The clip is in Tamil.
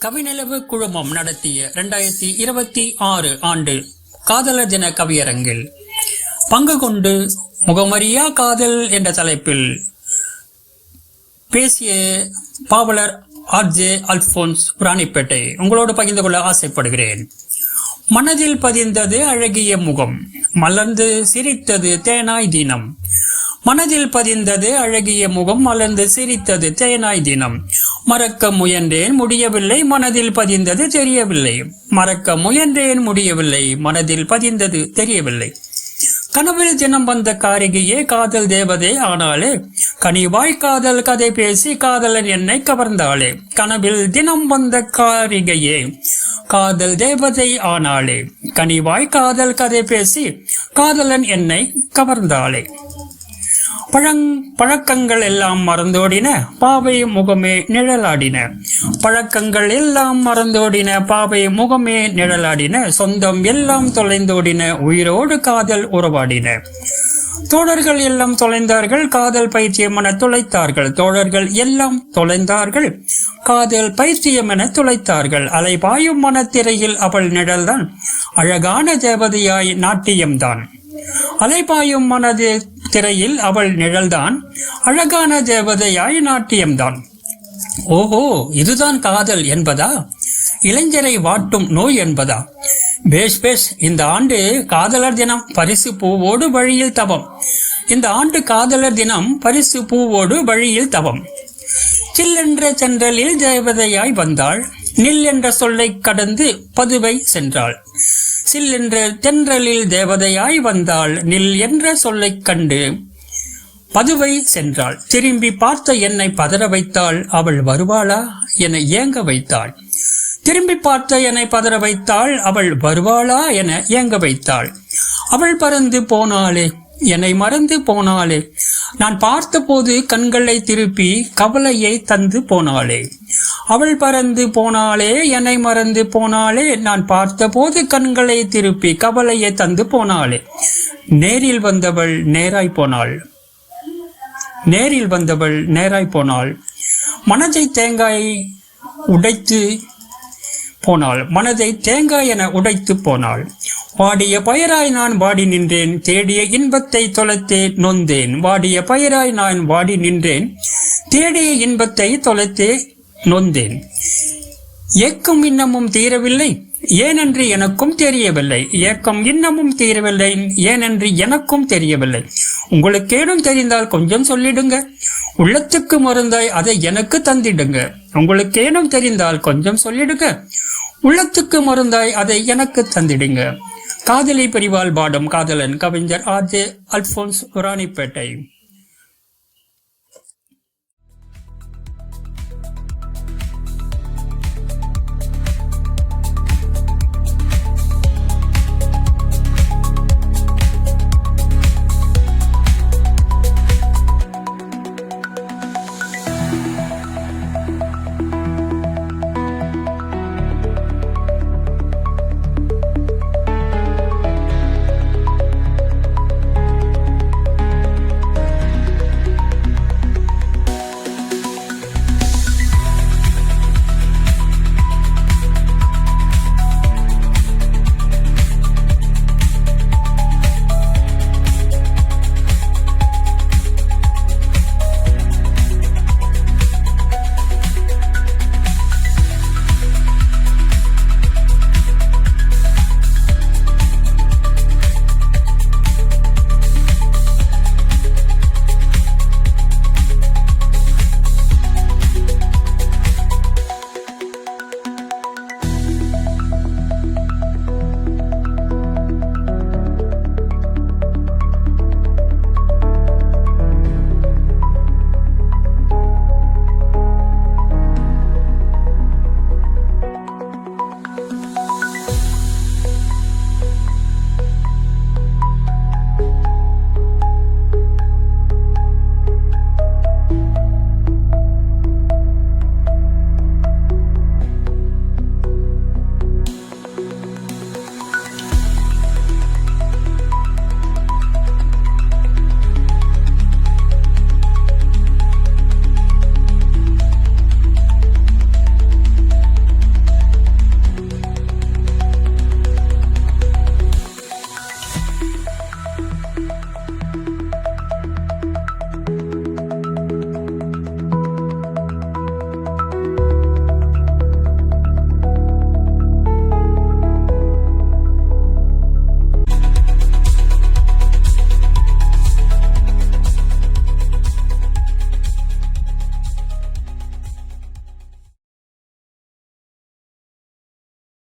கவிநிலவு குழுமம் நடத்திய 2026 ஆண்டு காதலர் தின கவியரங்கில் பங்கு கொண்டு முகமறியா காதல் என்ற தலைப்பில் பேசிய பாவலர் ஆர்ஜே அல்போன்ஸ் ராணிப்பேட்டை உங்களோடு பகிர்ந்து கொள்ள ஆசைப்படுகிறேன். மனதில் பதிந்தது அழகிய முகம், மலர்ந்து சிரித்தது தேனாய் தினம். மனதில் பதிந்தது அழகிய முகம், மலர்ந்து சிரித்தது தேனாய் தினம். மறக்க முயன்றேன் முடியவில்லை, மனதில் பதிந்தது தெரியவில்லை. மறக்க முயன்றேன் முடியவில்லை, மனதில் பதிந்தது தெரியவில்லை. கனவில் தினம் வந்த காரிகையே காதல் தேவதே ஆனாலே, கனிவாய் காதல் கதை பேசி காதலன் என்னை கவர்ந்தாளே. கனவில் தினம் வந்த காரிகையே காதல் தேவதை ஆனாளே, கனிவாய் காதல் கதை பேசி காதலன் என்னை கவர்ந்தாளே. பழக்கங்கள் எல்லாம் மறந்தோடின, பாவை முகமே நிழலாடின. பழக்கங்கள் எல்லாம் மறந்தோடின, பாவை முகமே நிழலாடின. சொந்தம் எல்லாம் தொலைந்தோடின, உயிரோடு காதல் உறவாடின. தோழர்கள் எல்லாம் தொலைந்தார்கள், காதல் பைத்தியம் என துளைத்தார்கள். தோழர்கள் எல்லாம் தொலைந்தார்கள், காதல் பைத்தியம் என துளைத்தார்கள். அலைபாயும் மனத்திரையில் அவள் நிழல்தான், அழகான தேவதையாய் நாட்டியம்தான். அலைபாயும் மனது திரையில் அவள் நிழல்தான், அழகான தேவதையாய் நாட்டியம்தான். ஓஹோ, இதுதான் காதல் என்பதா? இளைஞரை வாட்டும் நோய் என்பதா? பேஷ் பேஷ், இந்த ஆண்டு காதலர் தினம் பரிசு பூவோடு வழியில் தவம். இந்த ஆண்டு காதலர் தினம் பரிசு பூவோடு வழியில் தவம். சில்லென்ற சென்றலில் தேவதையாய் வந்தாள், நில் என்ற சொல்லை கடந்து பதுவை சென்றாள். சில் என்ற தென்றலில் தேவதையாய் வந்தாள், நில் என்ற சொல்லை கண்டு பதுவை சென்றாள். திரும்பி பார்த்த என்னை பதற வைத்தாள், அவள் வருவாளா என ஏங்க வைத்தாள். திரும்பி பார்த்த என்னை பதற வைத்தாள், அவள் வருவாளா என ஏங்க வைத்தாள். அவள் பறந்து போனாளே, என்னை மறந்து போனாளே. நான் பார்த்த போது கண்களை திருப்பி கவலையை தந்து போனாளே. அவள் பறந்து போனாளே, என்னை மறந்து போனாளே. நான் பார்த்த போது கண்களை திருப்பி கவலையை தந்து போனாளே. நேரில் வந்தவள் நேராய் போனாள், நேரில் வந்தவள் நேராய் போனாள். மனதை தேங்காய் உடைத்து போனாள், மனதை தேங்காய் என உடைத்து போனாள். வாடிய பயிராய் நான் வாடி நின்றேன், தேடிய இன்பத்தை தொலைத்தே நொந்தேன். வாடிய பயிராய் நான் வாடி நின்றேன், தேடிய இன்பத்தை தொலைத்தே நொந்தேன். ஏக்கம் இன்னமும் தீரவில்லை, ஏனென்று எனக்கும் தெரியவில்லை. ஏக்கம் இன்னமும் தீரவில்லை, ஏனென்று எனக்கும் தெரியவில்லை. உங்களுக்கேனும் தெரிந்தால் கொஞ்சம் சொல்லிடுங்க, உள்ளத்துக்கு மருந்தாய் அதை எனக்கு தந்திடுங்க. உங்களுக்கேனும் தெரிந்தால் கொஞ்சம் சொல்லிடுங்க, உள்ளத்துக்கு மருந்தாய் அதை எனக்கு தந்திடுங்க. காதலி பிரிவால் பாடும் காதலன் கவிஞர் ஆர்ஜே அல்போன்ஸ் ராணிப்பேட்டை.